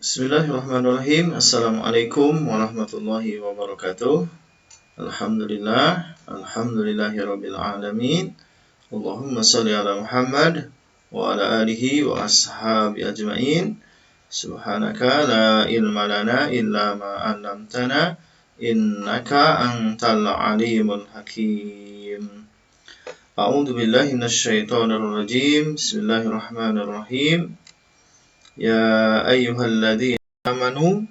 Bismillahirrahmanirrahim. Assalamualaikum warahmatullahi wabarakatuh. Alhamdulillahirabbil alamin. Allahumma shalli ala Muhammad wa ala alihi wa ashabi ajmain. Subhanaka la ilma lana illa ma 'allamtana innaka antal alimul hakim. A'udzu billahi minasyaitonir rajim. Bismillahirrahmanirrahim. Ya ayyuhalladzina amanu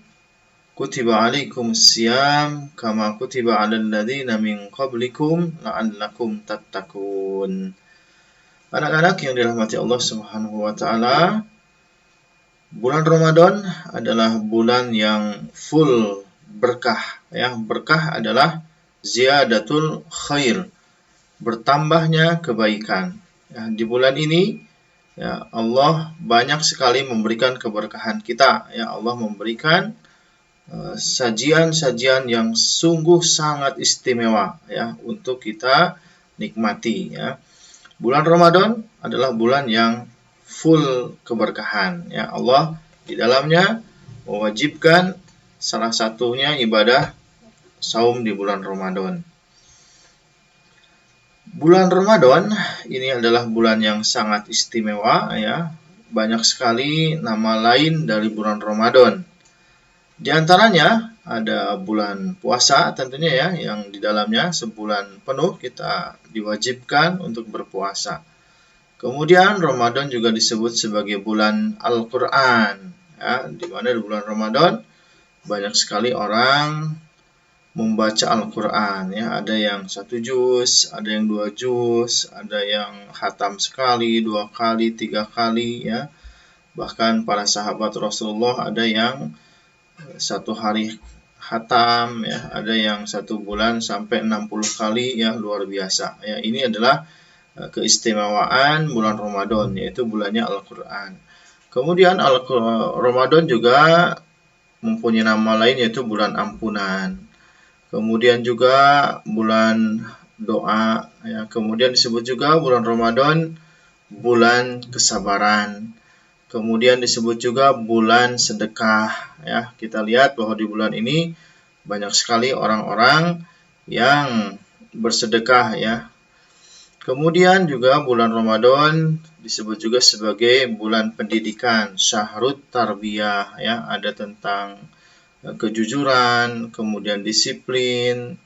kutiba alaikumus syiyam kama kutiba alal ladzina min qablikum la'allakum tattaqun. Anak-anak yang dirahmati Allah Subhanahu wa taala, bulan Ramadan adalah bulan yang full berkah ya. Berkah adalah ziyadatul khair, bertambahnya kebaikan. Ya, di bulan ini ya, Allah banyak sekali memberikan keberkahan kita. Ya, Allah memberikan sajian-sajian yang sungguh sangat istimewa ya untuk kita nikmati ya. Bulan Ramadan adalah bulan yang full keberkahan ya. Allah di dalamnya mewajibkan salah satunya ibadah saum di bulan Ramadan. Bulan Ramadan ini adalah bulan yang sangat istimewa ya. Banyak sekali nama lain dari bulan Ramadan. Di antaranya ada bulan puasa tentunya ya, yang di dalamnya sebulan penuh kita diwajibkan untuk berpuasa. Kemudian Ramadan juga disebut sebagai bulan Al-Qur'an ya, di mana di bulan Ramadan banyak sekali orang membaca Al-Quran ya, ada yang 1 juz, ada yang 2 juz, ada yang khatam sekali, 2 kali, 3 kali ya. Bahkan para sahabat Rasulullah ada yang 1 hari khatam ya, ada yang 1 bulan sampai 60 kali ya, luar biasa ya. Ini adalah keistimewaan bulan Ramadan, yaitu bulannya Al-Quran. Kemudian Ramadan juga mempunyai nama lain, yaitu bulan ampunan. Kemudian juga bulan doa ya. Kemudian disebut juga bulan Ramadan bulan kesabaran. Kemudian disebut juga bulan sedekah ya. Kita lihat bahwa di bulan ini banyak sekali orang-orang yang bersedekah ya. Kemudian juga bulan Ramadan disebut juga sebagai bulan pendidikan, syahrut tarbiyah ya. Ada tentang kejujuran, kemudian disiplin,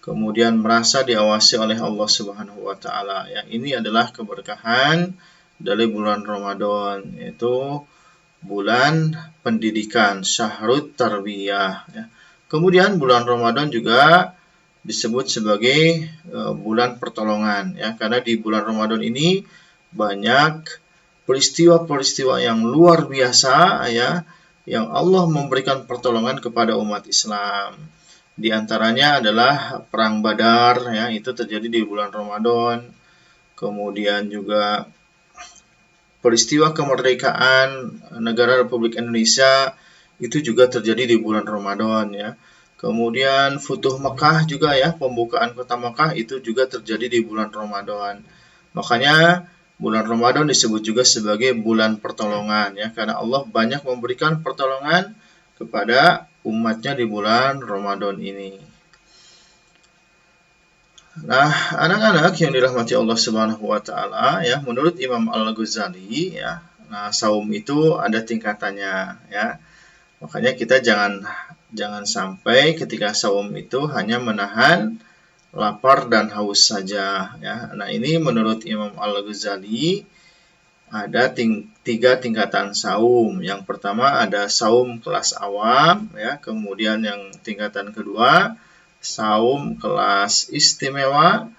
kemudian merasa diawasi oleh Allah Subhanahu wa taala. Ya, ini adalah keberkahan dari bulan Ramadan, yaitu bulan pendidikan, syahrut tarbiyah ya. Kemudian bulan Ramadan juga disebut sebagai bulan pertolongan ya, karena di bulan Ramadan ini banyak peristiwa-peristiwa yang luar biasa ya, yang Allah memberikan pertolongan kepada umat Islam. Di antaranya adalah Perang Badar ya, itu terjadi di bulan Ramadan. Kemudian juga peristiwa kemerdekaan negara Republik Indonesia itu juga terjadi di bulan Ramadan ya. Kemudian Futuh Mekah juga ya, pembukaan kota Mekah itu juga terjadi di bulan Ramadan. Makanya bulan Ramadan disebut juga sebagai bulan pertolongan ya, karena Allah banyak memberikan pertolongan kepada umatnya di bulan Ramadan ini. Nah, anak-anak yang dirahmati Allah Subhanahu wa taala ya, menurut Imam Al-Ghazali ya, nah saum itu ada tingkatannya ya. Makanya kita jangan sampai ketika saum itu hanya menahan lapar dan haus saja ya. Nah, ini menurut Imam Al-Ghazali ada 3 tingkatan saum. Yang pertama ada saum kelas awam ya, kemudian yang tingkatan kedua saum kelas istimewa,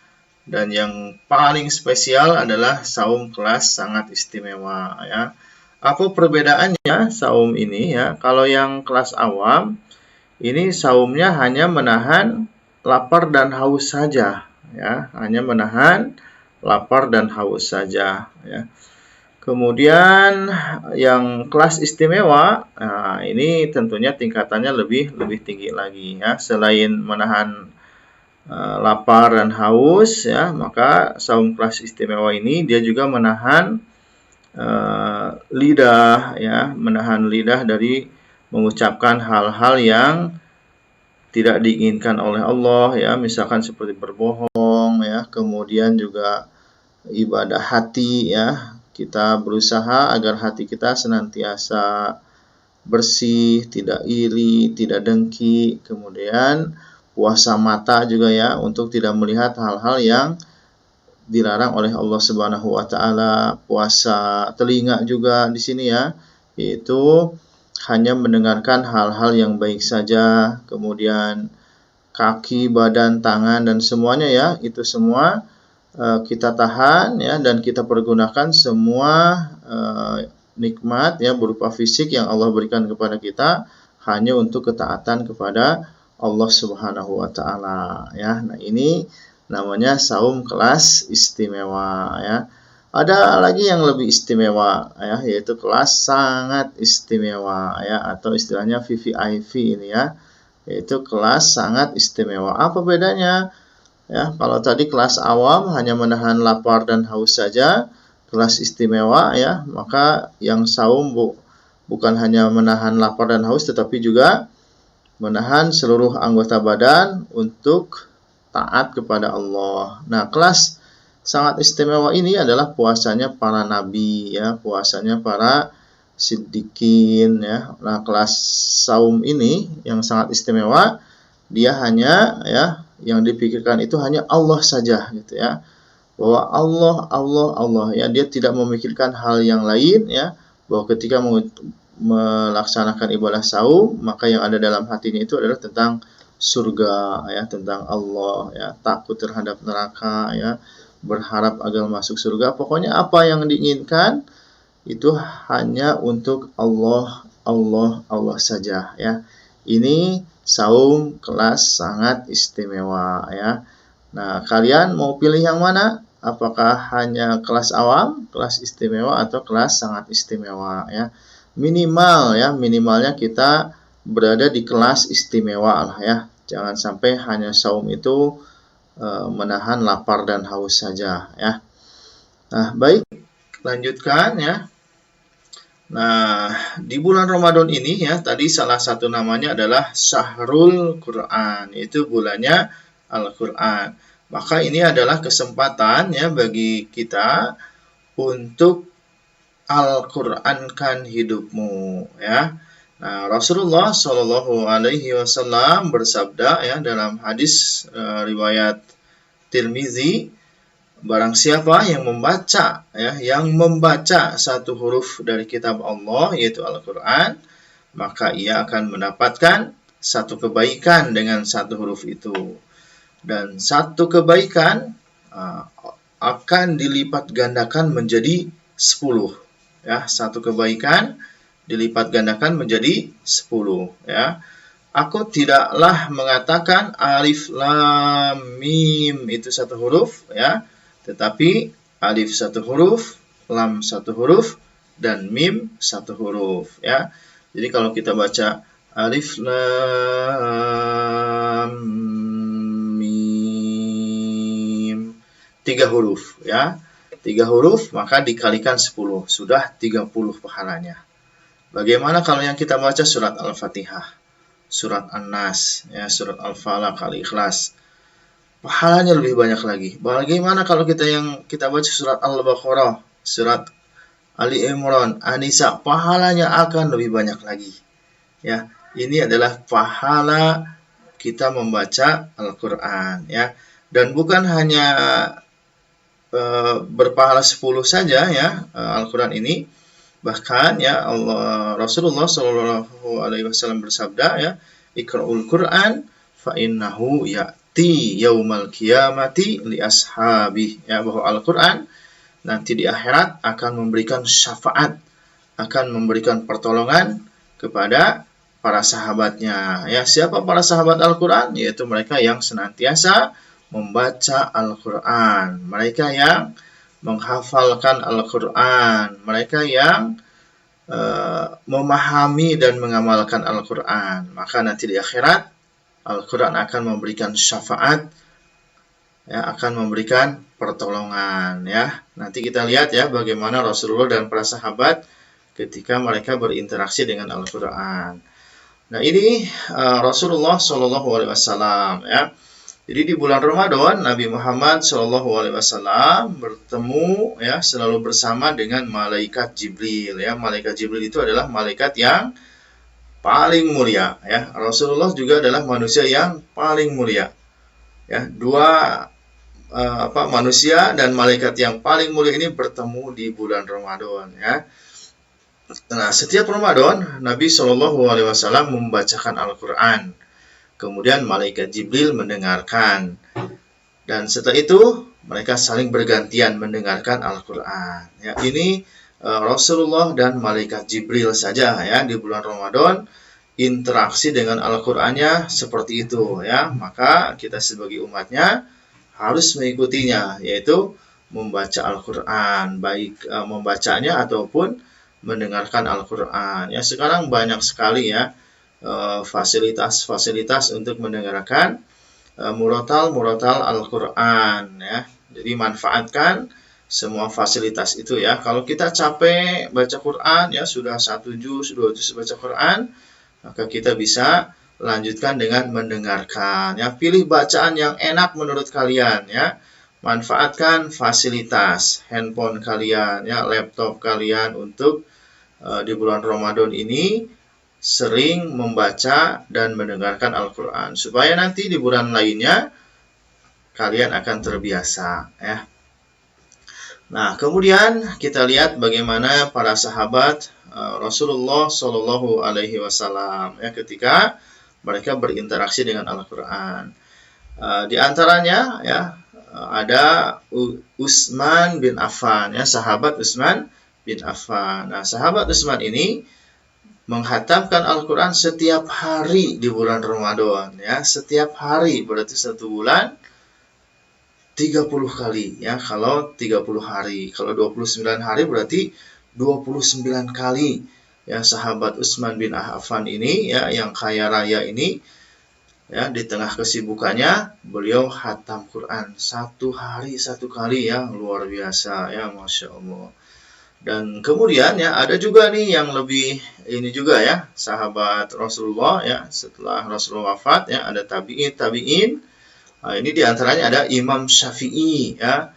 dan yang paling spesial adalah saum kelas sangat istimewa ya. Apa perbedaannya saum ini ya? Kalau yang kelas awam ini saumnya hanya menahan lapar dan haus saja ya, hanya menahan lapar dan haus saja ya. Kemudian yang kelas istimewa, nah ini tentunya tingkatannya lebih tinggi lagi ya. Selain menahan lapar dan haus ya, maka saum kelas istimewa ini dia juga menahan lidah, ya, menahan lidah dari mengucapkan hal-hal yang tidak diinginkan oleh Allah, ya, misalkan seperti berbohong, ya, kemudian juga ibadah hati, ya, kita berusaha agar hati kita senantiasa bersih, tidak iri, tidak dengki, kemudian puasa mata juga, ya, untuk tidak melihat hal-hal yang dilarang oleh Allah Subhanahu wa taala. Puasa telinga juga di sini, ya, yaitu hanya mendengarkan hal-hal yang baik saja. Kemudian kaki, badan, tangan dan semuanya, ya, itu semua kita tahan, ya, dan kita pergunakan semua nikmat, ya, berupa fisik yang Allah berikan kepada kita hanya untuk ketaatan kepada Allah Subhanahu wa taala, ya. Nah, ini namanya saum kelas istimewa, ya. Ada lagi yang lebih istimewa, ya, yaitu kelas sangat istimewa, ya, atau istilahnya VVIP ini, ya, yaitu kelas sangat istimewa. Apa bedanya? Ya, kalau tadi kelas awam hanya menahan lapar dan haus saja, kelas istimewa, ya, maka yang saum bukan hanya menahan lapar dan haus, tetapi juga menahan seluruh anggota badan untuk taat kepada Allah. Nah, kelas sangat istimewa ini adalah puasanya para nabi, ya, puasanya para siddiqin, ya. Nah, kelas saum ini yang sangat istimewa, dia hanya, ya, yang dipikirkan itu hanya Allah saja, gitu, ya. Bahwa Allah, Allah, Allah, ya, dia tidak memikirkan hal yang lain, ya. Bahwa ketika melaksanakan ibadah saum, maka yang ada dalam hatinya itu adalah tentang surga, ya, tentang Allah, ya, takut terhadap neraka, ya, berharap agar masuk surga. Pokoknya apa yang diinginkan itu hanya untuk Allah, Allah, Allah saja, ya. Ini saum kelas sangat istimewa, ya. Nah, kalian mau pilih yang mana? Apakah hanya kelas awam, kelas istimewa, atau kelas sangat istimewa, ya? Minimal, ya, minimalnya kita berada di kelas istimewa lah, ya. Jangan sampai hanya saum itu menahan lapar dan haus saja, ya. Nah, baik, lanjutkan, ya. Nah, di bulan Ramadan ini, ya, tadi salah satu namanya adalah Syahrul Quran, yaitu bulannya Al-Quran. Maka ini adalah kesempatan, ya, bagi kita untuk Al-Qur'ankan hidupmu, ya. Nah, Rasulullah Shallallahu Alaihi Wasallam bersabda, ya, dalam hadis riwayat Tirmizi, barang siapa yang membaca satu huruf dari kitab Allah, yaitu Al-Quran, maka ia akan mendapatkan satu kebaikan dengan satu huruf itu, dan satu kebaikan akan dilipat gandakan menjadi 10. Ya, satu kebaikan dilipat gandakan menjadi 10, ya. Aku tidaklah mengatakan alif lam mim itu satu huruf, ya, tetapi alif satu huruf, lam satu huruf, dan mim satu huruf, ya. Jadi kalau kita baca alif lam mim 3 huruf, ya. 3 huruf, maka dikalikan 10, sudah 30 pahalanya. Bagaimana kalau yang kita baca surat Al-Fatihah, surat An-Nas, ya, surat Al-Falaq, Al-Ikhlas, pahalanya lebih banyak lagi. Bagaimana kalau kita baca surat Al-Baqarah, surat Ali Imran, An-Nisa, pahalanya akan lebih banyak lagi. Ya, ini adalah pahala kita membaca Al-Quran, ya. Dan bukan hanya berpahala 10 saja, ya, Al-Quran ini, bahkan, ya, Rasulullah Shallallahu Alaihi Wasallam bersabda, ya, Iqra'ul Quran fa innahu ya'ti yaumal qiyamati li ashabi, ya, bahwa Al-Quran nanti di akhirat akan memberikan syafaat, akan memberikan pertolongan kepada para sahabatnya, ya. Siapa para sahabat Al-Quran? Yaitu mereka yang senantiasa membaca Al-Quran, mereka yang menghafalkan Al-Quran, mereka yang memahami dan mengamalkan Al-Quran. Maka nanti di akhirat Al-Quran akan memberikan syafaat ya akan memberikan pertolongan ya. Nanti kita lihat ya bagaimana Rasulullah dan para sahabat ketika mereka berinteraksi dengan Al-Qur'an. Nah, ini Rasulullah Shallallahu alaihi wasallam ya. Jadi di bulan Ramadan Nabi Muhammad Shallallahu alaihi wasallam bertemu ya selalu bersama dengan malaikat Jibril ya. Malaikat Jibril itu adalah malaikat yang paling mulia ya. Rasulullah juga adalah manusia yang paling mulia. Ya, dua manusia dan malaikat yang paling mulia ini bertemu di bulan Ramadan ya. Nah, setiap Ramadan Nabi Shallallahu alaihi wasallam membacakan Al-Qur'an. Kemudian malaikat Jibril mendengarkan. Dan setelah itu mereka saling bergantian mendengarkan Al-Qur'an. Ya, ini Rasulullah dan malaikat Jibril saja ya di bulan Ramadan interaksi dengan Al-Qur'annya seperti itu ya. Maka kita sebagai umatnya harus mengikutinya, yaitu membaca Al-Qur'an, baik membacanya ataupun mendengarkan Al-Qur'an. Ya, sekarang banyak sekali ya fasilitas-fasilitas untuk mendengarkan murotal Al-Qur'an ya. Jadi manfaatkan semua fasilitas itu ya. Kalau kita capek baca Qur'an ya, sudah 1 juz, 2 juz baca Qur'an, maka kita bisa lanjutkan dengan mendengarkan ya. Pilih bacaan yang enak menurut kalian ya. Manfaatkan fasilitas handphone kalian ya, laptop kalian untuk di bulan Ramadan ini sering membaca dan mendengarkan Al-Qur'an supaya nanti di bulan lainnya kalian akan terbiasa ya. Nah, kemudian kita lihat bagaimana para sahabat Rasulullah Shallallahu alaihi wasallam ya ketika mereka berinteraksi dengan Al-Qur'an. Di antaranya ya ada Utsman bin Affan ya, sahabat Utsman bin Affan. Nah, sahabat Utsman ini menghatamkan Al-Qur'an setiap hari di bulan Ramadan ya. Setiap hari berarti 1 bulan 30 kali ya. Kalau 30 hari, kalau 29 hari berarti 29 kali ya. Sahabat Utsman bin Affan ini ya, yang kaya raya ini ya, di tengah kesibukannya beliau khatam Quran 1 hari 1 kali ya. Luar biasa ya, Masya Allah. Dan kemudian ya ada juga nih yang lebih ini juga ya, sahabat Rasulullah ya, setelah Rasulullah wafat ya ada tabi'in. Nah, ini diantaranya ada Imam Syafi'i ya.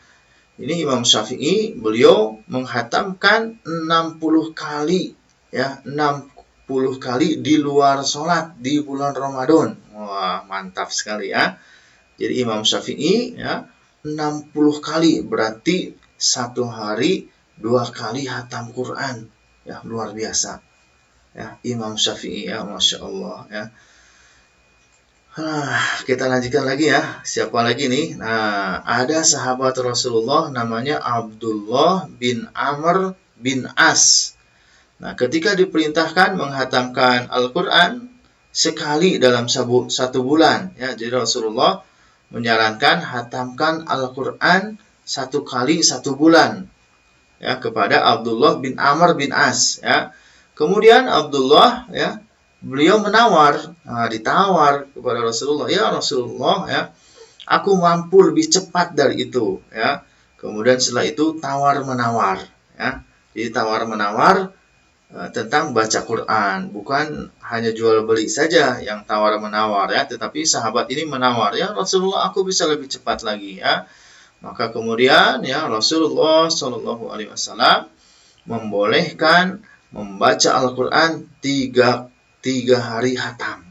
Ini Imam Syafi'i, beliau menghatamkan 60 kali ya, 60 kali di luar sholat di bulan Ramadan. Wah, mantap sekali ya. Jadi Imam Syafi'i ya 60 kali berarti 1 hari 2 kali hatam Quran ya, luar biasa ya Imam Syafi'i ya, Masya Allah ya. Kita lanjutkan lagi ya, siapa lagi nih? Nah, ada sahabat Rasulullah namanya Abdullah bin Amr bin As. Nah, ketika diperintahkan menghatamkan Al-Quran sekali dalam 1 bulan ya, jadi Rasulullah menyarankan hatamkan Al-Quran 1 kali 1 bulan ya kepada Abdullah bin Amr bin As ya. Kemudian Abdullah ya, beliau ditawar kepada Rasulullah, ya Rasulullah ya, aku mampu lebih cepat dari itu ya. Kemudian setelah itu tawar menawar ya. Jadi tawar menawar tentang baca Quran, bukan hanya jual beli saja yang tawar menawar ya, tetapi sahabat ini menawar, ya Rasulullah aku bisa lebih cepat lagi ya. Maka kemudian ya Rasulullah Shallallahu alaihi wasallam membolehkan membaca Al-Qur'an 3 hari hatam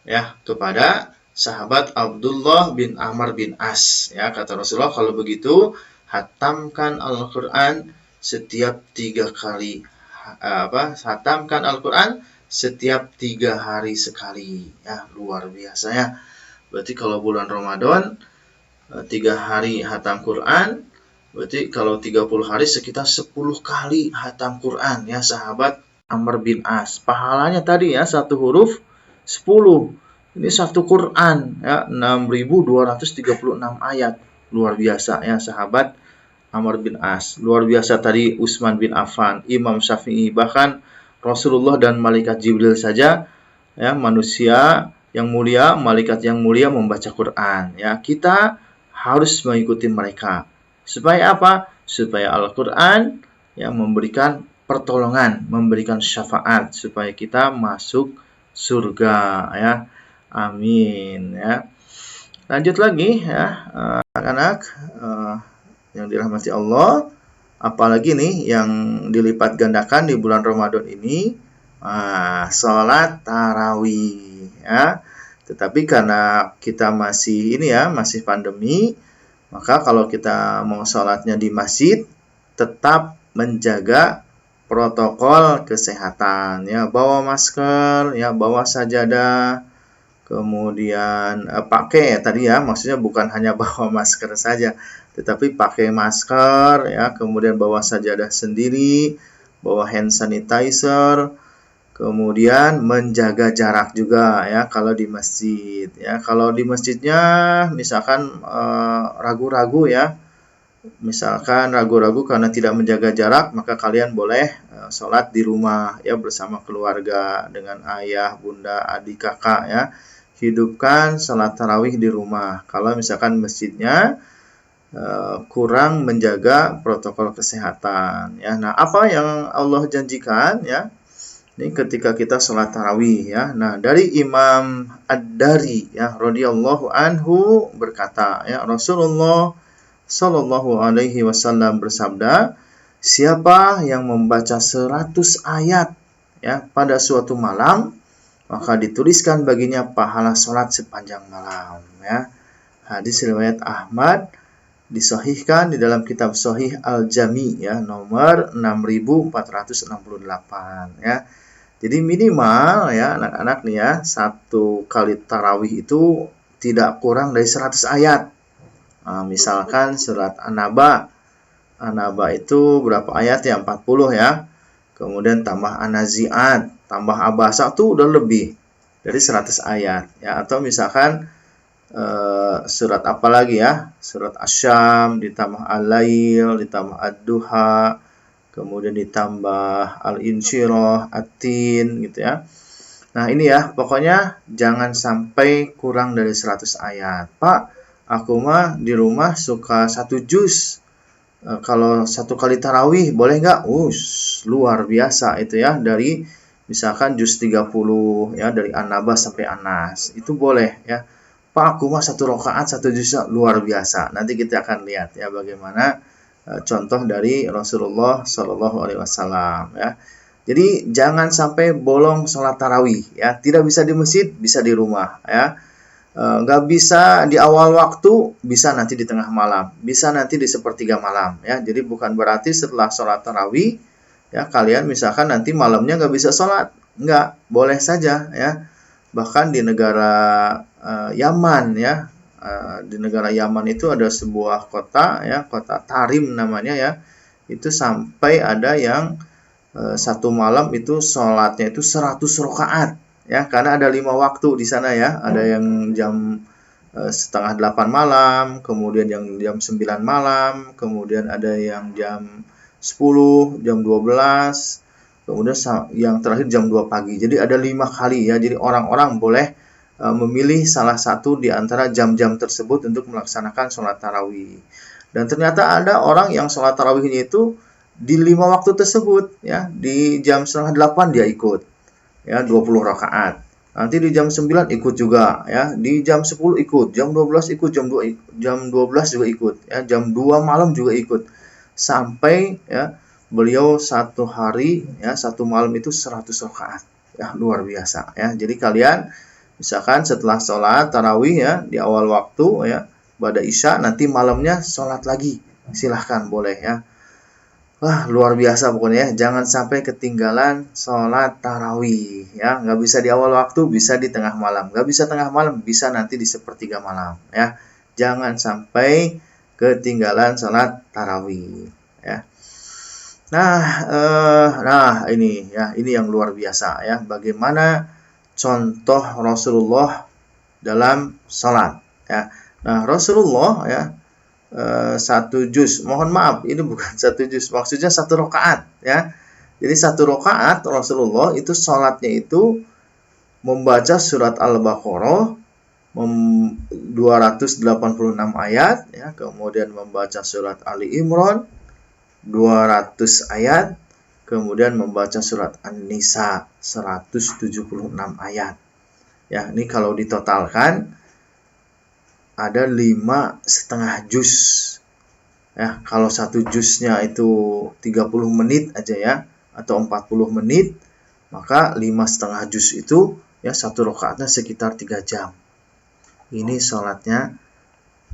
ya kepada sahabat Abdullah bin Amr bin As ya. Kata Rasulullah, kalau begitu hatamkan Al-Qur'an setiap 3 kali hatamkan Al-Qur'an setiap 3 hari sekali ya. Luar biasa ya. Berarti kalau bulan Ramadan 3 hari hatam Quran, berarti kalau 30 hari sekitar 10 kali hatam Quran ya sahabat Amr bin As. Pahalanya tadi ya 1 huruf 10. Ini 1 Quran ya, 6.236 ayat. Luar biasa ya sahabat Amr bin As. Luar biasa tadi Utsman bin Affan, Imam Syafi'i, bahkan Rasulullah dan malaikat Jibril saja ya, manusia yang mulia, malaikat yang mulia membaca Quran ya. Kita harus mengikuti mereka. Supaya apa? Supaya Al-Quran yang memberikan pertolongan, memberikan syafaat supaya kita masuk surga ya. Amin ya. Lanjut lagi ya, anak-anak yang dirahmati Allah, apalagi nih yang dilipat gandakan di bulan Ramadan ini, sholat tarawih ya. Tetapi karena kita masih masih pandemi, maka kalau kita mau sholatnya di masjid, tetap menjaga protokol kesehatan ya, bawa masker ya, bawa sajadah, kemudian pakai tadi ya, maksudnya bukan hanya bawa masker saja, tetapi pakai masker ya, kemudian bawa sajadah sendiri, bawa hand sanitizer, kemudian menjaga jarak juga ya kalau di masjid ya. Kalau di masjidnya misalkan ragu-ragu ya, misalkan ragu-ragu karena tidak menjaga jarak, maka kalian boleh sholat di rumah ya bersama keluarga dengan ayah, bunda, adik, kakak ya. Hidupkan sholat tarawih di rumah. Kalau misalkan masjidnya kurang menjaga protokol kesehatan ya. Nah, apa yang Allah janjikan ya? Ini ketika kita sholat tarawih ya. Nah, dari Imam Ad-Dari ya radhiyallahu anhu berkata ya, Rasulullah Shallallahu alaihi wasallam bersabda, siapa yang membaca 100 ayat ya pada suatu malam, maka dituliskan baginya pahala sholat sepanjang malam ya. Hadis riwayat Ahmad, disahihkan di dalam kitab Sahih Al-Jami ya, nomor 6468 ya. Jadi minimal ya anak-anak nih ya, satu kali tarawih itu tidak kurang dari 100 ayat. Nah, misalkan surat An-Naba itu berapa ayat ya? 40 ya. Kemudian tambah An-Nazi'at, tambah Abasa itu udah lebih dari 100 ayat ya. Atau misalkan surat apa lagi ya? Surat Asy-Syam ditambah Al-Lail, ditambah Ad-Duha, kemudian ditambah Al-Insyirah, At-Tin gitu ya. Nah, ini ya, pokoknya jangan sampai kurang dari 100 ayat. Pak, aku mah di rumah suka 1 juz. Kalau 1 kali tarawih boleh nggak? Luar biasa itu ya, dari misalkan juz 30 ya, dari An-Naba sampai An-Nas. Itu boleh ya. Pak, aku mah 1 rakaat 1 juz, luar biasa. Nanti kita akan lihat ya bagaimana contoh dari Rasulullah Shallallahu alaihi wasallam ya. Jadi jangan sampai bolong sholat tarawih ya. Tidak bisa di masjid, bisa di rumah ya. Nggak bisa di awal waktu, bisa nanti di tengah malam, bisa nanti di sepertiga malam ya. Jadi bukan berarti setelah sholat tarawih ya kalian misalkan nanti malamnya nggak bisa sholat, nggak, boleh saja ya. Bahkan di negara Yaman ya, di negara Yaman itu ada sebuah kota ya, kota Tarim namanya ya, itu sampai ada yang satu malam itu sholatnya itu 100 rakaat ya, karena ada 5 waktu di sana ya. Ada yang jam setengah 8 malam, kemudian yang jam 9 malam, kemudian ada yang jam 10, jam 12, kemudian yang terakhir jam 2 pagi. Jadi ada 5 kali ya. Jadi orang-orang boleh memilih salah satu di antara jam-jam tersebut untuk melaksanakan sholat tarawih. Dan ternyata ada orang yang sholat tarawihnya itu di 5 waktu tersebut ya, di jam setengah 8 dia ikut ya, 20 rakaat. Nanti di jam 9 ikut juga ya, di jam 10 ikut, jam 12 ikut, jam 12 juga ikut ya, jam 2 malam juga ikut. Sampai ya beliau satu hari ya, satu malam itu 100 rakaat. Ya, luar biasa ya. Jadi kalian misalkan setelah sholat tarawih ya, di awal waktu ya, pada Isya, nanti malamnya sholat lagi. Silahkan, boleh ya. Wah, luar biasa pokoknya ya. Jangan sampai ketinggalan sholat tarawih ya. Nggak bisa di awal waktu, bisa di tengah malam. Nggak bisa tengah malam, bisa nanti di sepertiga malam ya. Jangan sampai ketinggalan sholat tarawih ya. Nah ini ya, ini yang luar biasa ya. Bagaimana contoh Rasulullah dalam sholat ya. Nah, Rasulullah ya, 1 juz, mohon maaf ini bukan 1 juz, maksudnya 1 rakaat ya. Jadi 1 rakaat Rasulullah itu sholatnya itu membaca surat Al-Baqarah 286 ayat, ya, kemudian membaca surat Ali Imran 200 ayat, kemudian membaca surat An-Nisa 176 ayat. Ya, ini kalau ditotalkan ada 5,5 juz. Ya, kalau satu juznya itu 30 menit aja ya, atau 40 menit, maka 5,5 juz itu ya satu rakaatnya sekitar 3 jam. Ini sholatnya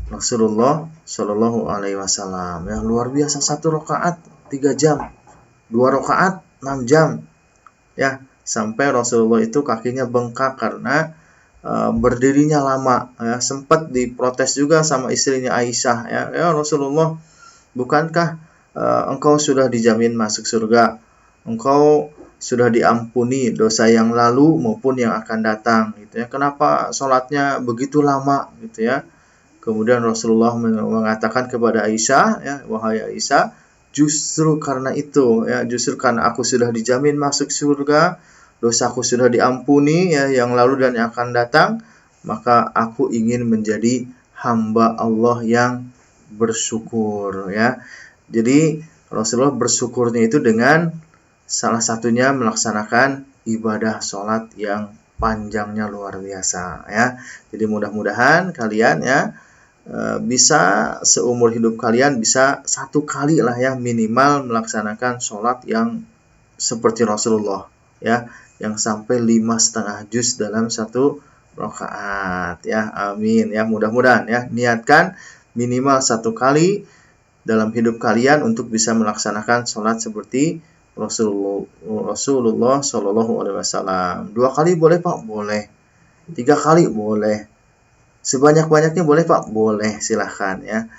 Rasulullah Shallallahu Alaihi Wasallam. Ya, luar biasa, satu rakaat 3 jam, 2 rakaat 6 jam. Ya, sampai Rasulullah itu kakinya bengkak karena berdirinya lama. Ya, sempat diprotes juga sama istrinya Aisyah. Ya Rasulullah, bukankah engkau sudah dijamin masuk surga? Engkau sudah diampuni dosa yang lalu maupun yang akan datang, gitu ya. Kenapa sholatnya begitu lama, gitu ya? Kemudian Rasulullah mengatakan kepada Aisyah, ya, wahai Aisyah, justru karena itu, ya, justru karena aku sudah dijamin masuk surga, dosaku sudah diampuni, ya, yang lalu dan yang akan datang, maka aku ingin menjadi hamba Allah yang bersyukur, ya. Jadi Rasulullah bersyukurnya itu dengan salah satunya melaksanakan ibadah sholat yang panjangnya luar biasa, ya. Jadi mudah-mudahan kalian ya bisa seumur hidup kalian bisa 1 kali lah ya minimal melaksanakan sholat yang seperti Rasulullah, ya, yang sampai 5,5 juz dalam 1 rakaat, ya. Amin, ya, mudah-mudahan ya, niatkan minimal 1 kali dalam hidup kalian untuk bisa melaksanakan sholat seperti Rasulullah Shallallahu Alaihi Wasallam. 2 kali boleh Pak? Boleh. 3 kali boleh. Sebanyak-banyaknya boleh Pak? Boleh, silahkan ya.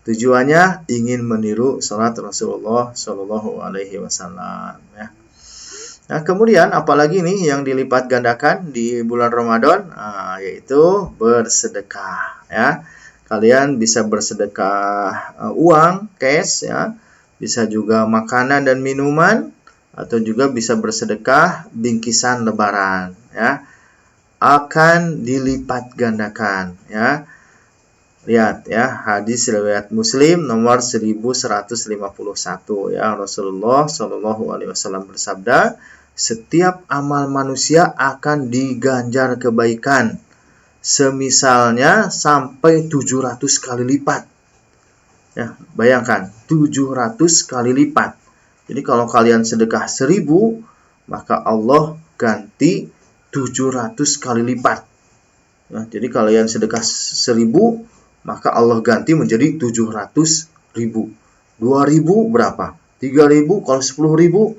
Tujuannya ingin meniru sholat Rasulullah Shallallahu Alaihi Wasallam, ya. Nah, kemudian apalagi nih yang dilipat gandakan di bulan Ramadan, yaitu bersedekah, ya. Kalian bisa bersedekah uang, cash, ya. Bisa juga makanan dan minuman, atau juga bisa bersedekah bingkisan lebaran, ya. Akan dilipat gandakan, ya. Lihat ya, hadis riwayat Muslim nomor 1151, ya. Rasulullah Shallallahu Alaihi Wasallam bersabda, setiap amal manusia akan diganjar kebaikan semisalnya sampai 700 kali lipat. Ya, bayangkan 700 kali lipat. Jadi kalau kalian sedekah 1.000, maka Allah ganti 700 kali lipat. Ya, jadi kalian sedekah 1.000, maka Allah ganti menjadi 700.000. 2.000 berapa? 3.000, kalau 10.000,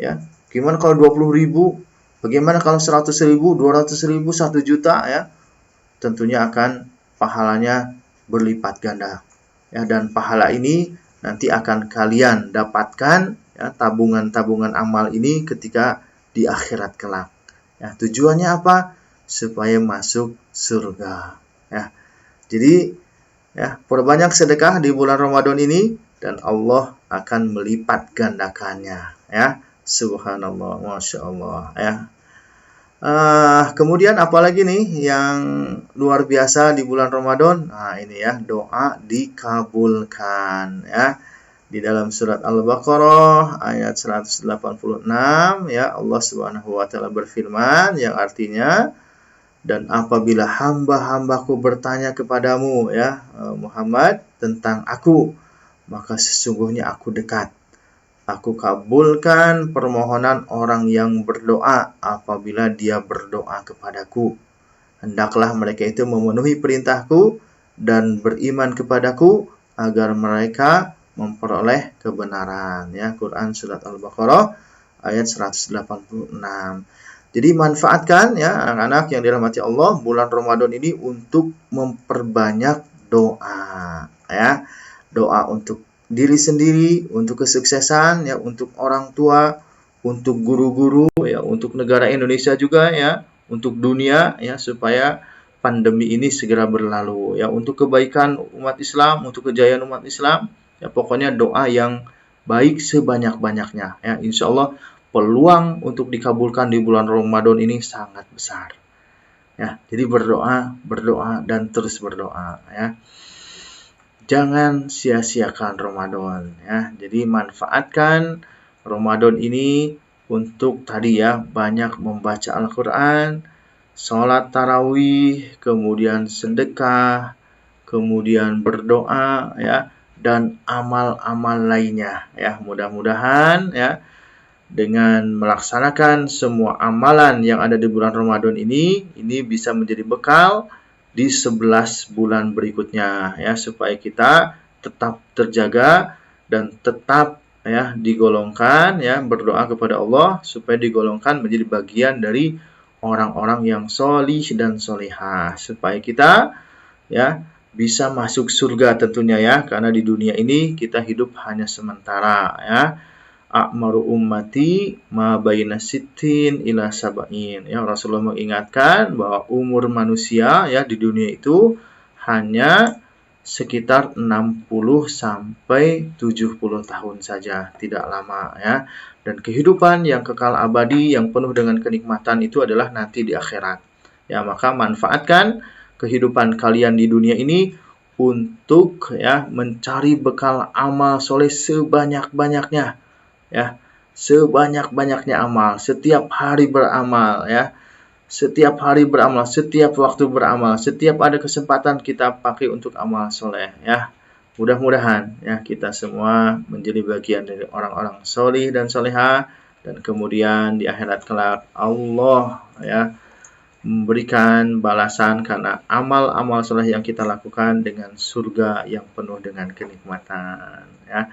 ya. Gimana kalau 20.000? Bagaimana kalau 100.000, 200.000, 1 juta, ya? Tentunya akan pahalanya berlipat ganda. Ya, dan pahala ini nanti akan kalian dapatkan, ya, tabungan-tabungan amal ini ketika di akhirat kelak. Ya, tujuannya apa? Supaya masuk surga, ya. Jadi ya, perbanyak sedekah di bulan Ramadan ini dan Allah akan melipat gandakannya, ya. Subhanallah, masya Allah, ya. Kemudian apalagi nih yang luar biasa di bulan Ramadan? Nah, ini ya, doa dikabulkan, ya. Di dalam surat Al-Baqarah ayat 186, ya, Allah Subhanahu wa taala berfirman yang artinya, dan apabila hamba-hambaku bertanya kepadamu, ya Muhammad, tentang aku, maka sesungguhnya aku dekat. Aku kabulkan permohonan orang yang berdoa apabila dia berdoa kepadaku. Hendaklah mereka itu memenuhi perintahku dan beriman kepadaku agar mereka memperoleh kebenaran. Ya, Quran surat Al-Baqarah ayat 186. Jadi manfaatkan, ya, anak-anak yang dirahmati Allah, bulan Ramadan ini untuk memperbanyak doa, ya. Doa untuk diri sendiri, untuk kesuksesan, ya, untuk orang tua, untuk guru-guru, ya, untuk negara Indonesia juga, ya, untuk dunia, ya, supaya pandemi ini segera berlalu, ya, untuk kebaikan umat Islam, untuk kejayaan umat Islam, ya, pokoknya doa yang baik sebanyak-banyaknya, ya. Insya Allah peluang untuk dikabulkan di bulan Ramadan ini sangat besar. Ya, jadi berdoa dan terus berdoa ya. Jangan sia-siakan Ramadan ya. Jadi manfaatkan Ramadan ini untuk tadi ya, banyak membaca Al-Qur'an, sholat tarawih, kemudian sedekah, kemudian berdoa ya, dan amal-amal lainnya ya. Mudah-mudahan ya, dengan melaksanakan semua amalan yang ada di bulan Ramadan ini bisa menjadi bekal di 11 bulan berikutnya ya, supaya kita tetap terjaga dan tetap ya digolongkan ya, berdoa kepada Allah supaya digolongkan menjadi bagian dari orang-orang yang solih dan solihah, supaya kita ya bisa masuk surga tentunya ya, karena di dunia ini kita hidup hanya sementara ya. A'maru ummati ma baina sittin ila sab'in. Ya, Rasulullah mengingatkan bahwa umur manusia ya di dunia itu hanya sekitar 60 sampai 70 tahun saja, tidak lama ya. Dan kehidupan yang kekal abadi yang penuh dengan kenikmatan itu adalah nanti di akhirat. Ya, maka manfaatkan kehidupan kalian di dunia ini untuk ya mencari bekal amal soleh sebanyak-banyaknya. Ya, sebanyak-banyaknya amal, setiap hari beramal ya. Setiap hari beramal, setiap waktu beramal, setiap ada kesempatan kita pakai untuk amal soleh ya. Mudah-mudahan ya kita semua menjadi bagian dari orang-orang solih dan solehah, dan kemudian di akhirat kelak Allah ya memberikan balasan karena amal-amal soleh yang kita lakukan dengan surga yang penuh dengan kenikmatan ya.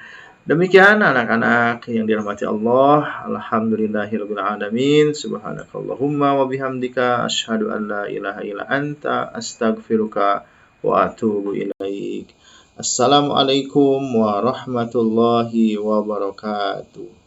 Demikian anak-anak yang dirahmati Allah, alhamdulillahirabbil alamin, subhanakallahumma wa bihamdika asyhadu an la ilaha illa anta astaghfiruka wa atubu ilaik. Assalamualaikum warahmatullahi wabarakatuh.